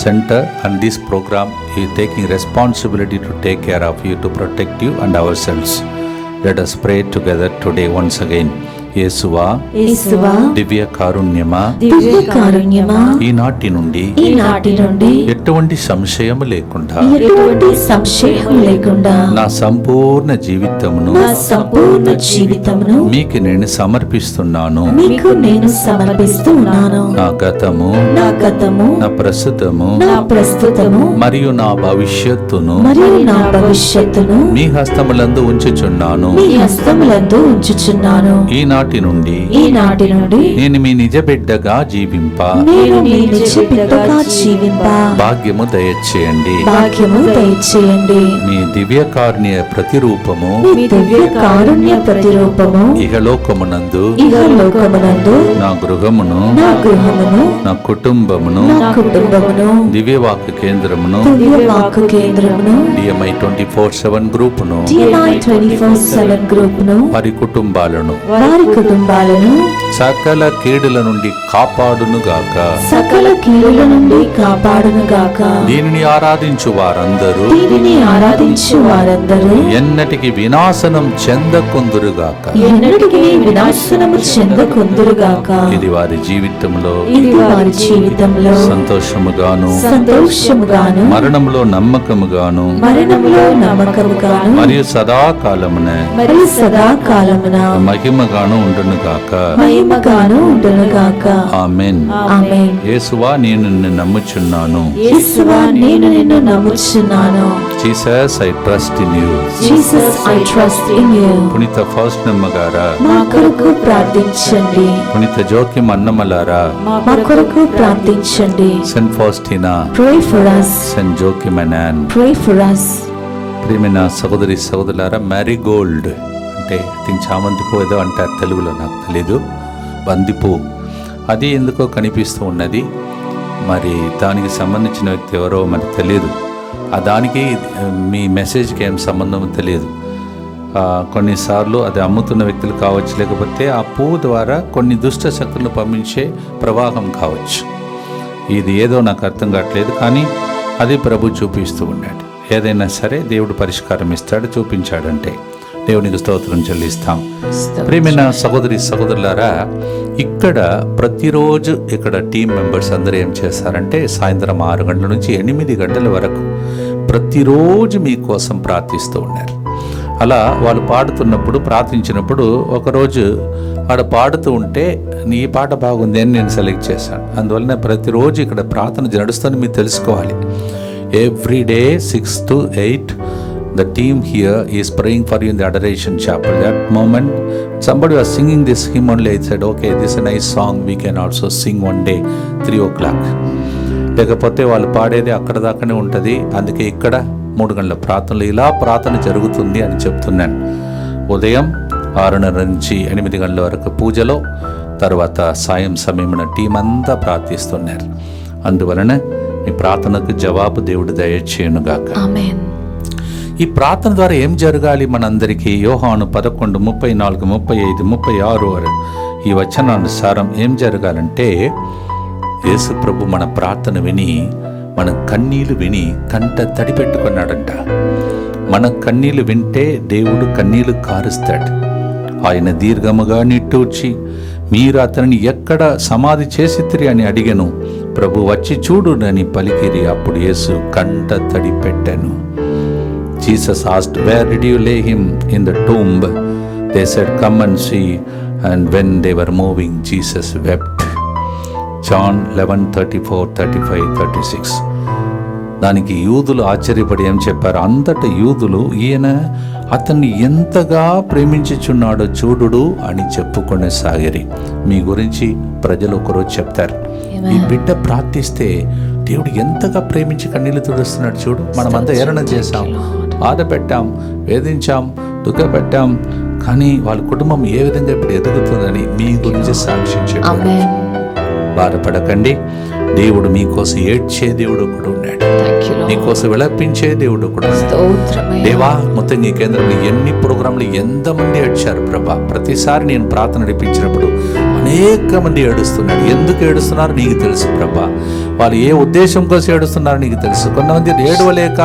center and this program is taking responsibility to take care of you, to protect you and ourselves. Let us pray together today once again. యేసువా, యేసువా, దివ్య కారుణ్యమా, దివ్య కారుణ్యమా, ఈనాటి నుండి ఈనాటి నుండి ఎటువంటి సంశయం లేకుండా ఎటువంటి సంశయం లేకుండా నా సంపూర్ణ జీవితమును నా సంపూర్ణ జీవితమును మీకు నేను సమర్పిస్తున్నాను. మీకు నేను సమర్పిస్తూ ఉన్నాను. నా గతము, నా గతము, నా ప్రస్తుతము నా ప్రస్తుతము మరియు నా భవిష్యత్తును మరియు నా భవిష్యత్తును మీ హస్తములందు ఉంచుచున్నాను. మీ హస్తములందు ఉంచుచున్నాను. ఈనాటి నుండి ఈనాటి నుండి నేను మీ నిజ బిడ్డగా జీవింప నేను మీ నిజ బిడ్డగా జీవింప భాగ్యము దయచేయండి. భాగ్యము దయచేయండి. మీ దివ్య కారుణ్య ప్రతిరూపము మీ దివ్య కారుణ్య ప్రతిరూపము ఇహలోకమునందు ఇహలోకమునందు నా గృహమును, నా గృహమును, నా కుటుంబమును, నా కుటుంబమును, దివ్యవాక్య కేంద్రమును, దివ్య వాక్కు కేంద్రమును, DMI 24/7 గ్రూపును, DMI 24/7 గ్రూపును, వారి కుటుంబాలను వారి కుటుంబాలను సకల కీడుల నుండి కాపాడునుగాక. సకల కీడుల నుండి కాపాడునుగాక. దీనిని ఆరాధించు వారందరూ దీనిని ఆరాధించు వారందరూ ఎన్నటికి వినాశనం చెందకుందురుగాక. ఎన్నటికీ వినాశనము చెందకుందురుగాక. ఇది వారి జీవితంలో ఇది వారి జీవితంలో సంతోషముగాను సంతోషముగాను మరణంలో నమ్మకముగాను మరణంలో నమ్మకముగాను మరియు సదాకాలమున మరియు సదాకాలమున మహిమగాను ఉండునుగాక. మహిమగాను ఉండునుగాక. ఆమేన్. ఆమేన్. యేసువా నేను నిన్ను నమ్ముచున్నాను. యేసువా నేను నిన్ను నమ్ముచున్నాను. Jesus I trust in you. Jesus I trust in you. పునీత ఫౌస్టినమ్మ గారా, మా కొరకు ప్రార్థించండి. పునీత జోకిం అన్నమలారా, మా కొరకు ప్రార్థించండి. Saint Faustina, Pray for us. Saint Joachim అనాన్. Pray for us. ప్రియమైన సహోదరి సహోదరులారా, మ్యారీగోల్డ్ అంటే చామంతి పువ్వు ఏదో అంటారు తెలుగులో, నాకు తెలీదు. బందిపూ అది ఎందుకో కనిపిస్తూ ఉన్నది. మరి దానికి సంబంధించిన వ్యక్తి ఎవరో మనకు తెలియదు. దానికి మీ మెసేజ్కి ఏం సంబంధం తెలియదు. కొన్నిసార్లు అది అమ్ముతున్న వ్యక్తులు కావచ్చు, లేకపోతే ఆ పువ్వు ద్వారా కొన్ని దుష్ట శక్తులను పంపించే ప్రవాహం కావచ్చు. ఇది ఏదో నాకు అర్థం కావట్లేదు, కానీ అది ప్రభు చూపిస్తూ ఉన్నాడు. ఏదైనా సరే దేవుడు పరిష్కారం ఇస్తాడు, చూపించాడంటే దేవునికి స్తోత్రం చెల్లిస్తాం. ప్రియమైన సహోదరి సహోదరులారా, ఇక్కడ ప్రతిరోజు ఇక్కడ టీం మెంబర్స్ అందరూ ఏం చేస్తారంటే సాయంత్రం 6 గంటల నుంచి 8 గంటల వరకు ప్రతిరోజు మీకోసం ప్రార్థిస్తూ ఉన్నారు. అలా వాళ్ళు పాడుతున్నప్పుడు ప్రార్థించినప్పుడు ఒకరోజు ఆడ పాడుతూ ఉంటే నీ పాట బాగుంది అని నేను సెలెక్ట్ చేశాను. అందువలన ప్రతిరోజు ఇక్కడ ప్రార్థన నడుస్తుందని మీరు తెలుసుకోవాలి. Every day 6 to 8 the team here is praying for you in the adoration chapel. That moment somebody was singing this hymn only. I said, okay, this is a nice song, we can also sing one day 3 o'clock. లేకపోతే వాళ్ళు పాడేది అక్కడ దాకానే ఉంటుంది. అందుకే ఇక్కడ 3 గంటల ప్రార్థనలు ఇలా ప్రార్థన జరుగుతుంది అని చెప్తున్నాను. ఉదయం 6:30 నుంచి 8 గంటల వరకు పూజలో, తర్వాత సాయం సమయమున టీం అంతా ప్రార్థిస్తున్నారు. అందువలన ఈ ప్రార్థనకు జవాబు దేవుడు దయచేయునుగాక. ఆమేన్. ఈ ప్రార్థన ద్వారా ఏం జరగాలి మనందరికీ? యోహాను 11, 34, 35, 36 ఈ వచనానుసారం ఏం జరగాలంటే, యేసు ప్రభు మన ప్రార్థన విని, మన కన్నీళ్లు విని కంట తడి పెట్టుకున్నాడంట. మన కన్నీళ్లు వింటే దేవుడు కన్నీళ్లు కారుస్తాడు. ఆయన దీర్ఘముగా నిట్టూర్చి, మీరు అతనిని ఎక్కడ సమాధి చేసితిరి అని అడిగెను. ప్రభు వచ్చి చూడునని పలికిరి. అప్పుడు యేసు కంట తడి పెట్టాను. Jesus asked, where did you lay him? In the tomb. They said, come and see. And when they were moving, Jesus wept. John 11:34, 35, 36. దానికి యూదులు ఆశ్చర్యపడి ఏం చెప్పారు? అంతటా యూదులు ఈయన అతన్ని ఎంతగా ప్రేమించుచున్నాడో చూడుడు అని చెప్పుకునే సాగిరి. మీ గురించి ప్రజలు ఒకరోజు చెప్తారు, ఈ బిడ్డ ప్రార్థిస్తే దేవుడు ఎంతగా ప్రేమించి కన్నీళ్లు తుడుస్తున్నాడు చూడు. మనమంతా ఏరణ చేశాం, బాధ పెట్టాం, వేధించాం, దుఃఖపెట్టాం, కానీ వాళ్ళ కుటుంబం ఏ విధంగా ఇప్పుడు ఎదుగుతుందని మీ గురించి సాక్ష్యం చెప్పారు. బాధపడకండి, దేవుడు మీకోసం ఏడ్చే దేవుడు కూడా ఉన్నాడు, మీకోసం విలపించే దేవుడు కూడా ఉన్నాడు. దేవా, మొత్తం ఈ కేంద్రంలో ఎన్ని ప్రోగ్రాంలు ఎంతమంది ఏడ్చారు ప్రభా. ప్రతిసారి నేను ప్రార్థన నడిపించినప్పుడు అనేక మంది ఏడుస్తున్నారు. ఎందుకు ఏడుస్తున్నారు నీకు తెలుసు ప్రభా. వాళ్ళు ఏ ఉద్దేశం కోసం ఏడుస్తున్నారో నీకు తెలుసు. కొంతమంది ఏడవలేక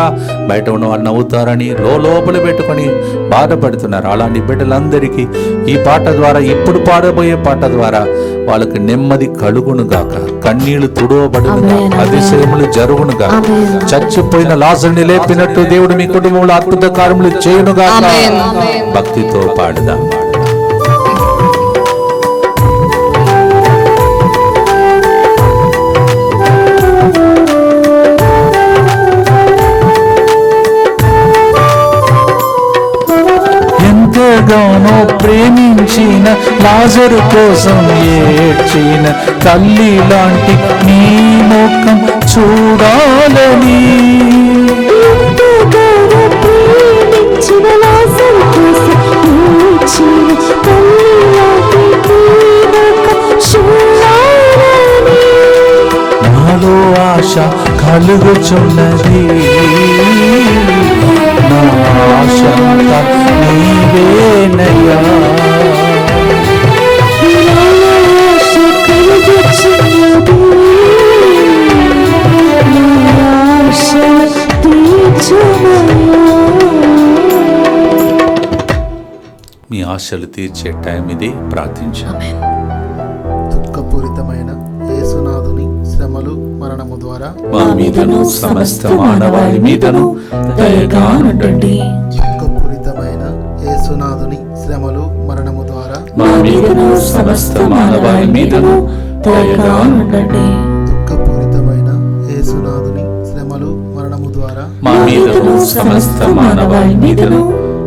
బయట ఉన్న వాళ్ళు నవ్వుతారని లోపల పెట్టుకొని బాధపడుతున్నారు. అలాంటి బిడ్డలందరికీ ఈ పాట ద్వారా, ఇప్పుడు పాడబోయే పాట ద్వారా వాళ్ళకి నెమ్మది కలుగునుగాక, కన్నీళ్లు తుడవబడునుగాక, అతిశయములు జరుగునుగాక. చచ్చిపోయిన లాజరుని లేపినట్టు దేవుడు మీ కుటుంబంలో అద్భుత కార్యములు చేయునుగాక. భక్తితో పాడుదాం. ఎంతగానో ప్రేమించిన లాజరు కోసం ఏడ్చిన తల్లి లాంటి నీ ముఖం చూడాలని, నాలో ఆశ కలుగుచున్నది, నా ఆశ నీవేనయ్యా. ఆశలు తీర్చే టైం ఇది. ప్రార్థించాం. దుఃఖపూరితమైన యేసునాథుని శ్రమలు మరణము ద్వారా మా మీదను సమస్త మానవాళి మీదను దయగా నుండండి. దుఃఖపూరితమైన యేసునాథుని శ్రమలు మరణము ద్వారా మా మీదను సమస్త మానవాళి మీదను దయగా నుండండి. దుఃఖపూరితమైన యేసునాథుని శ్రమలు మరణము ద్వారా మా మీదను సమస్త మానవాళి మీదను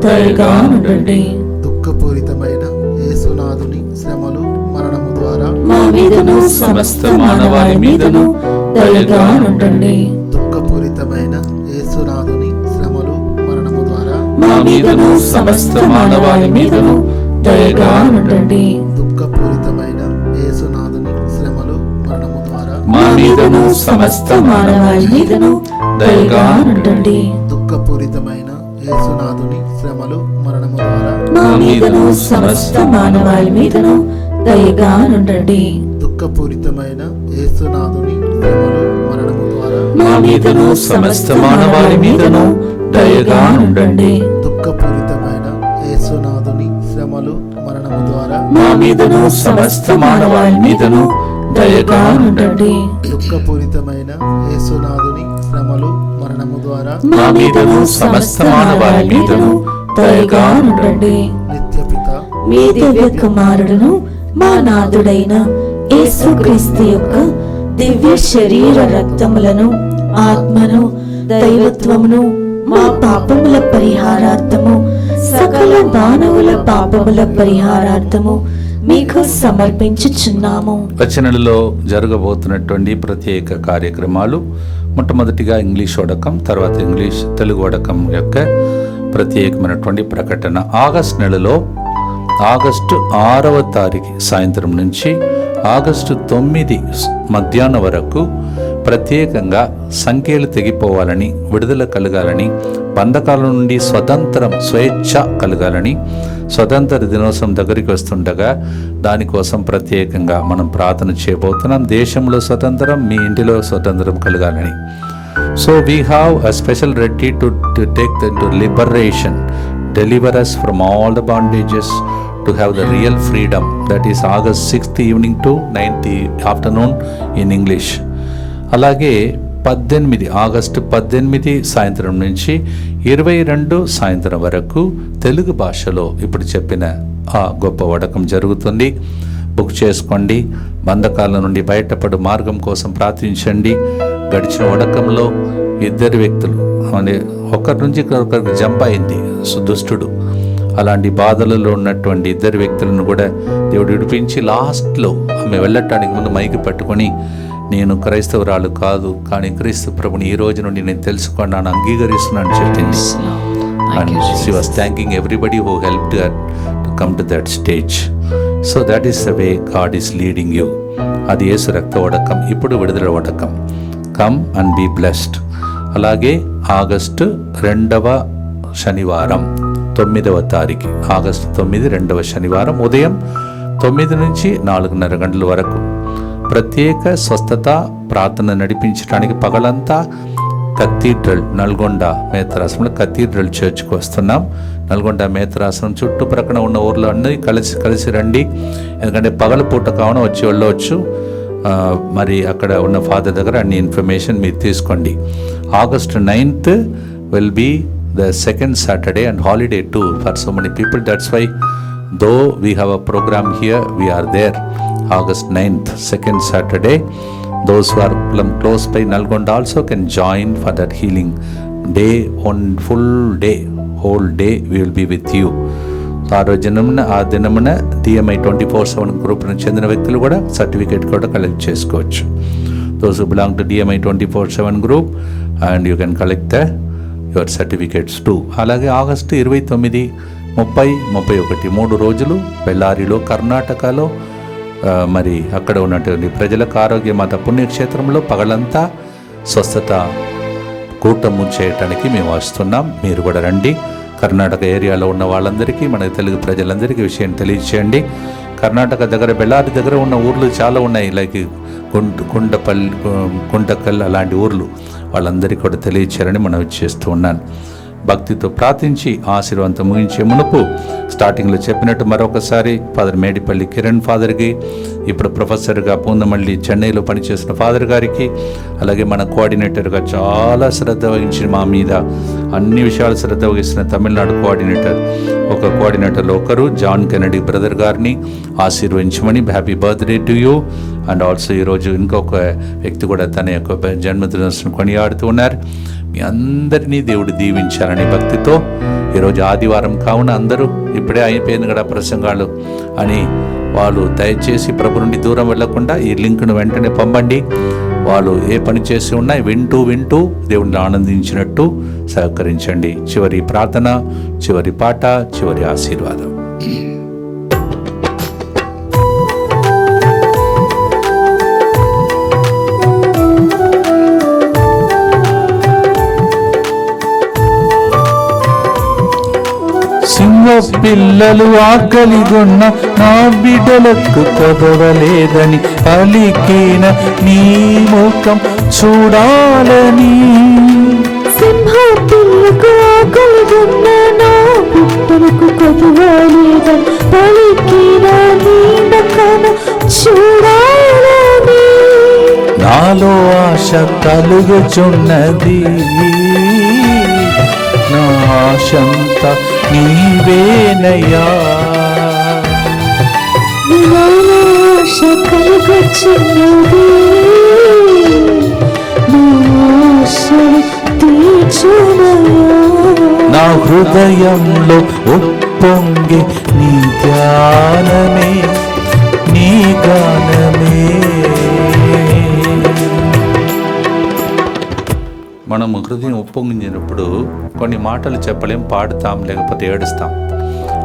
దయగా ఉండండి. దుఃఖపూరితమైన యేసునాథుని శ్రమలు మరణము ద్వారా మా మీదను సమస్త మానవాళి మీదను దయగా ఉండండి. దుఃఖపూరితమైన యేసునాథుని శ్రమలు మరణము ద్వారా మా మీదను సమస్త మానవాళి మీదను దయగా ఉండండి. దుఃఖపూరితమైన యేసునాథుని శ్రమలు మరణము ద్వారా మా మీదను సమస్త మానవాళి మీదను దయగా ఉండండి. దుఃఖపూరితమైన యేసునాథుని శ్రమలు మరణము ద్వారా మా మీదను సమస్త మానవాళి మీదను దయగా ఉండండి. దుఃఖపూరితమైన యేసునాథుని శ్రమలు మరణము ద్వారా మా మీదను సమస్త మానవాళి మీదను దయగా ఉండండి. దుఃఖపూరితమైన యేసునాథుని శ్రమలు మరణము ద్వారా మా మీదను సమస్త మానవాళి మీదను దయగా ఉండండి. దుఃఖపూరితమైన యేసునాథుని శ్రమలు మరణము ద్వారా మా మీదను సమస్త మానవాళి మీదను దయగా ఉండండి. నిత్యపిత మీ దివ్య కుమారుడును మా నాథుడైన యేసుక్రీస్తు యొక్క దివ్య శరీర రక్తములను ఆత్మను దైవత్వమును మా పాపముల పరిహారార్థము సకల మానవుల పాపముల పరిహారార్థము మీకు సమర్పించుచున్నాము. రచనలలో జరగబోతున్నటువంటి ప్రత్యేక కార్యక్రమాలు, మొట్టమొదటిగా ఇంగ్లీష్ వడకం, తర్వాత తెలుగు వడకం యొక్క ప్రత్యేకమైనటువంటి ప్రకటన. ఆగస్టు నెలలో ఆగస్టు 6వ తారీఖు సాయంత్రం నుంచి ఆగస్టు 9 మధ్యాహ్నం వరకు ప్రత్యేకంగా సంఖ్యలు తెగిపోవాలని, విడుదల కలగాలని, బంధకాల నుండి స్వేచ్ఛ కలగాలని, స్వతంత్ర దినోత్సవం దగ్గరికి వస్తుండగా దానికోసం ప్రత్యేకంగా మనం ప్రార్థన చేయబోతున్నాం. దేశంలో స్వతంత్రం, మీ ఇంటిలో స్వతంత్రం కలగాలని. So we have a special retreat to take them to liberation, deliver us from all the bondages, to have the real freedom. That is August 6th evening to 9th afternoon in English. అలాగే August 18 సాయంత్రం నుంచి 22 సాయంత్రం వరకు తెలుగు భాషలో ఇప్పుడు చెప్పిన ఆ గొప్ప వడకం జరుగుతుంది. బుక్ చేసుకోండి. బంధకాల నుండి బయటపడు మార్గం కోసం ప్రార్థించండి. గడిచిన వడకంలో 2 వ్యక్తులు ఒకరి నుంచి ఒకరికి జంప్ అయింది దుష్టుడు. అలాంటి బాధలలో ఉన్నటువంటి 2 వ్యక్తులను కూడా దేవుడు విడిపించి లాస్ట్లో ఆమె వెళ్ళటానికి ముందు మైకి పట్టుకొని, నేను క్రైస్తవురాలు కాదు, కానీ క్రీస్తు ప్రభుని ఈ రోజు నుండి నేను తెలుసుకున్నాను, అంగీకరిస్తున్నాను చెప్పింది. And she was thanking everybody who helped her to come to that stage. So that is the way God is leading you. అది యేసు రక్త వడకం, ఇప్పుడు విడుదల వడకం. Come and be blessed. అలాగే ఆగస్టు 2వ శనివారం 9వ తారీఖు, ఆగస్టు 9 2వ శనివారం ఉదయం 9 నుంచి 4:30 గంటల వరకు ప్రత్యేక స్వస్థత ప్రార్థన నడిపించడానికి పగలంతా కథీడ్రల్ నల్గొండ మేతరాసంలో కథీడ్రల్ చర్చ్కి వస్తున్నాం. నల్గొండ మేతరాసనం చుట్టుప్రక్కన ఉన్న ఊర్లో అన్నీ కలిసి రండి. ఎందుకంటే పగల పూట కావున వచ్చి వెళ్ళవచ్చు. మరి అక్కడ ఉన్న ఫాదర్ దగ్గర అన్ని ఇన్ఫర్మేషన్ మీరు తీసుకోండి. August 9th will be the second Saturday and holiday too for so many people. That's why though we have a program here, we are there. August 9th, second Saturday. Those who are close by Nalgonda also can join for that healing day. On full day, whole day we will be with you. ఆ దినమున DMI 24/7 group నుంచి చెందిన వ్యక్తులు కూడా certificate కూడా collect చేసుకోవచ్చు. Those who belong to DMI 24/7 group, and you can collect your certificates too. అలాగే August 29, 30, 31 3 రోజులు బెల్లారిలో, కర్ణాటకలో, మరి అక్కడ ఉన్నటువంటి ప్రజలకు ఆరోగ్యమాత పుణ్యక్షేత్రంలో పగలంతా స్వస్థత కూటము చేయటానికి మేము వస్తున్నాం. మీరు కూడా రండి. కర్ణాటక ఏరియాలో ఉన్న వాళ్ళందరికీ, మన తెలుగు ప్రజలందరికీ విషయం తెలియచేయండి. కర్ణాటక దగ్గర బెల్లారి దగ్గర ఉన్న ఊర్లు చాలా ఉన్నాయి, లైక్ గుంటకల్ అలాంటి ఊర్లు. వాళ్ళందరికీ కూడా తెలియచేయాలని మనం చేస్తూ ఉన్నాను. భక్తితో ప్రార్థించి ఆశీర్వాదంతో ముగించే మునుపు స్టార్టింగ్లో చెప్పినట్టు మరొకసారి ఫాదర్ మేడిపల్లి కిరణ్ ఫాదర్కి, ఇప్పుడు ప్రొఫెసర్గా పూందమల్లి చెన్నైలో పనిచేసిన ఫాదర్ గారికి, అలాగే మన కోఆర్డినేటర్గా చాలా శ్రద్ధ వహించి మా మీద అన్ని విషయాలు శ్రద్ధ వహిస్తున్న తమిళనాడు కోఆర్డినేటర్లో ఒకరు జాన్ కెనడీ బ్రదర్ గారిని ఆశీర్వదించమని, happy birthday to you. And also ఈరోజు ఇంకొక వ్యక్తి కూడా తన యొక్క జన్మదినోత్సవం కొనియాడుతూ ఉన్నారు. మీ అందరినీ దేవుడు దీవించాలని భక్తితో, ఈరోజు ఆదివారం కావున అందరూ ఇప్పుడే అయిపోయింది కదా ప్రసంగాలు అని వాళ్ళు దయచేసి ప్రభు నుండి దూరం వెళ్లకుండా ఈ లింక్ను వెంటనే పంపండి. వాళ్ళు ఏ పని చేసి ఉన్నా వింటూ దేవుడిని ఆనందించినట్టు సహకరించండి. చివరి ప్రార్థన, చివరి పాట, చివరి ఆశీర్వాదం. సింహ పిల్లలు ఆకలిగొన్న నా బిడ్డలకు చదవలేదని పలికిన నీ ముఖం చూడాలని. సింహ పిల్లకు ఆకలిగొన్న నా బిడ్డలకు చదవలేదని పలికిన నీ ముఖం చూడాలని. నాలో ఆశ కలుగుచున్నది, నా ఆశంత నీవేనయ్యా. నాలో ఆశ కలుగుచున్నది, నా ఆశను తీర్చుమయ్యా. నా హృదయంలో ఉప్పొంగి నీ ధ్యానమే, నీ గానమే. మనం హృదయం ఉప్పొంగినప్పుడు కొన్ని మాటలు చెప్పలేం, పాడుతాం, లేకపోతే ఏడుస్తాం.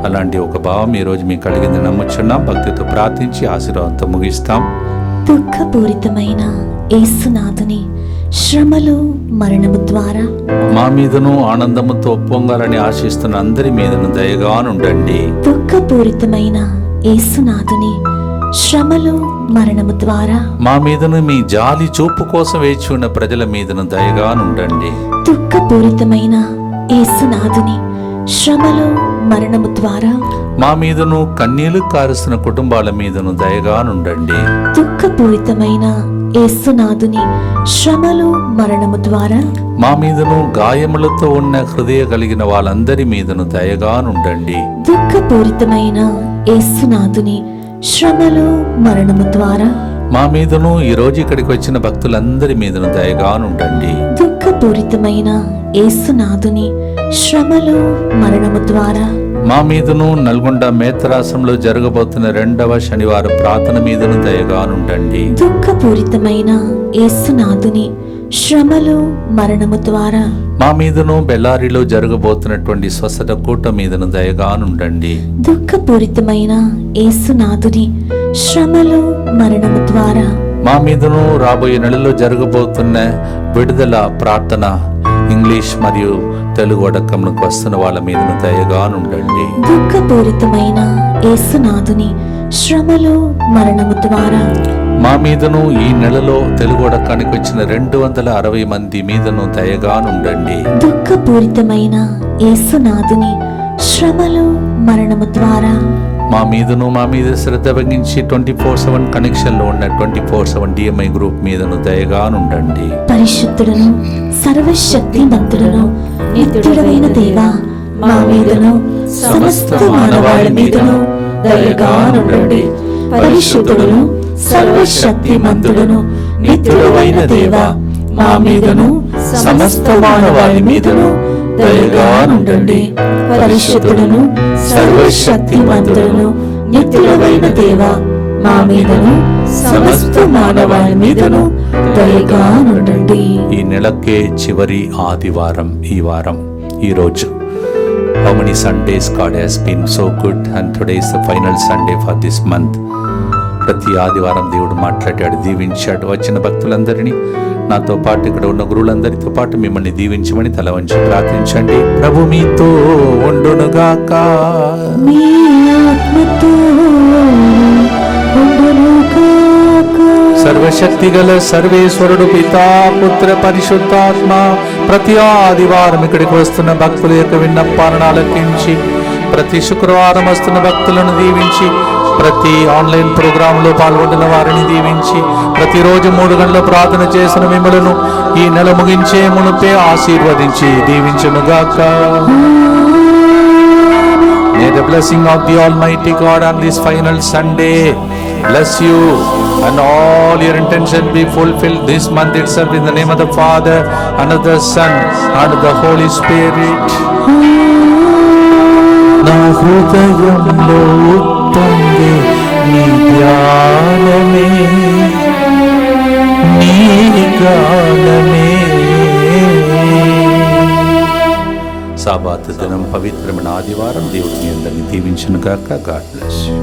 అలాంటి ఒక భావం ఈరోజు మీకు కలిగింది నమ్ముచున్నాం. భక్తితో ప్రార్థించి ఆశీర్వాదంతో ముగిస్తాం. దుఃఖపూరితమైన యేసునాథుని శ్రమలు మరణము ద్వారా మా మీదను ఆనందముతో ఉప్పొంగాలని ఆశిస్తున్న అందరి మీదను దయగానుండండి. దుఃఖపూరితమైన యేసునాథుని శ్రమలు మరణము ద్వారా మా మీదను మీ జాలి చూపు కోసం వేచి ఉన్న ప్రజల మీదను దయగానుండండి. దుఃఖపూరితమైన యేసునాథుని శ్రమలు మరణము ద్వారా మా మీదను కన్నీళ్లు కారుస్తున్న కుటుంబాల మీదను దయగానుండండి. దుఃఖపూరితమైన యేసునాథుని శ్రమలు మరణము ద్వారా మా మీదను గాయములతో ఉన్న హృదయ కలిగిన వాళ్ళందరి మీదను దయగానుండండి. దుఃఖపూరితమైన యేసునాథుని శ్రమలు మరణము ద్వారా మా మీదను ఈ రోజు ఇక్కడికి వచ్చిన భక్తులందరి మీదను దయగానుండండి. దుఃఖపూరితమైన యేసునాథుని శ్రమలు మరణము ద్వారా మా మీదను నల్గొండ మేత్రాసంలో జరగబోతున్న 2వ శనివార ప్రార్థన మీదను దయగానుండండి. దుఃఖపూరితమైన యేసునాథుని శ్రమలు మరణము ద్వారా మా మీదను బెల్లారిలో జరగబోతున్నటువంటి స్వస్థత కూట మీదను దయగానుండండి. దుఃఖపూరితమైన యేసునాథుని శ్రమలు మరణము ద్వారా మా మీదను రాబోయే నెలలో జరగబోతున్న విడుదల ప్రార్థన ఇంగ్లీష్ మరియు తెలుగు అడకంలోకి వస్తున్న వాళ్ళ మీదను దయగానుండండి. దుఃఖపూరితమైన యేసునాథుని శ్రమలు మరణము ద్వారా మా మీదను ఈ నెలలో తెలుగు అడకానికి వచ్చిన 260 మంది మీదను దయగానుండండి. దుఃఖపూరితమైన యేసునాథుని శ్రమలు మరణము ద్వారా మా మీదను మా మీద శ్రద్ధ వహించి 24/7 కనెక్షన్ లో ఉన్న 24/7 DMI గ్రూప్ మీదను దయగానుండండి. పరిశుద్ధులను సర్వశక్తిమంతులను నిత్యుడైన దేవా, మా మీదను సమస్త మానవాళి మీదను దయగానుండండి. పరిశుద్ధులను సర్వశక్తిమంతులను నిత్యుడైన దేవా, మా మీదను సమస్త మానవాళి మీదను దయగానుండండి. పరిశుద్ధులను సర్వశక్తిమంతులను నిత్యుడైన దేవా, మా మీదను సమస్త మానవాళి మీదను దయగానుండండి. ఈ నెలకే చివరి ఆదివారం ఈ వారం, ఈ రోజు. How many Sundays God has been so good and today is the final Sunday for this month. ప్రతి ఆదివారం దేవుడు మాట్లాడాడు, దీవించాడు. వచ్చిన భక్తులందరినీ, నాతో పాటు ఇక్కడ ఉన్న గురువులందరితో పాటు మిమ్మల్ని దీవించమని తల వంచి ప్రార్థించండి. ప్రభు మీతో ఉండునుగాక. మీ ఆత్మతో ఉండునుగాక. సర్వశక్తి గల సర్వేశ్వరుడు పితా పుత్ర పరిశుద్ధాత్మ ప్రతి ఆదివారం ఇక్కడికి వస్తున్న భక్తుల యొక్క విన్నపాలను ఆలకించి, ప్రతి శుక్రవారం వస్తున్న భక్తులను దీవించి, ప్రతి ఆన్లైన్ ప్రోగ్రాంలో పాల్గొంటున్న వారిని దీవించి, ప్రతిరోజు 3 గంటల ప్రార్థన చేసిన మిమ్మలను ఈ నెల ముగించే మునుపే ఆశీర్వదించి దీవించునుగాక. May the blessing of the Almighty God on this final Sunday bless you and all your intention be fulfilled this month itself, in the name of the Father and of the Son and of the Holy Spirit. నా హృదయంలో ఉప్పొంగే నీ ధ్యానమే, నీ గానమే. సాబాత్ దినం పవిత్రమైన ఆదివారం. దేవుడిని అందరినీ దీవించును గాక. God bless you.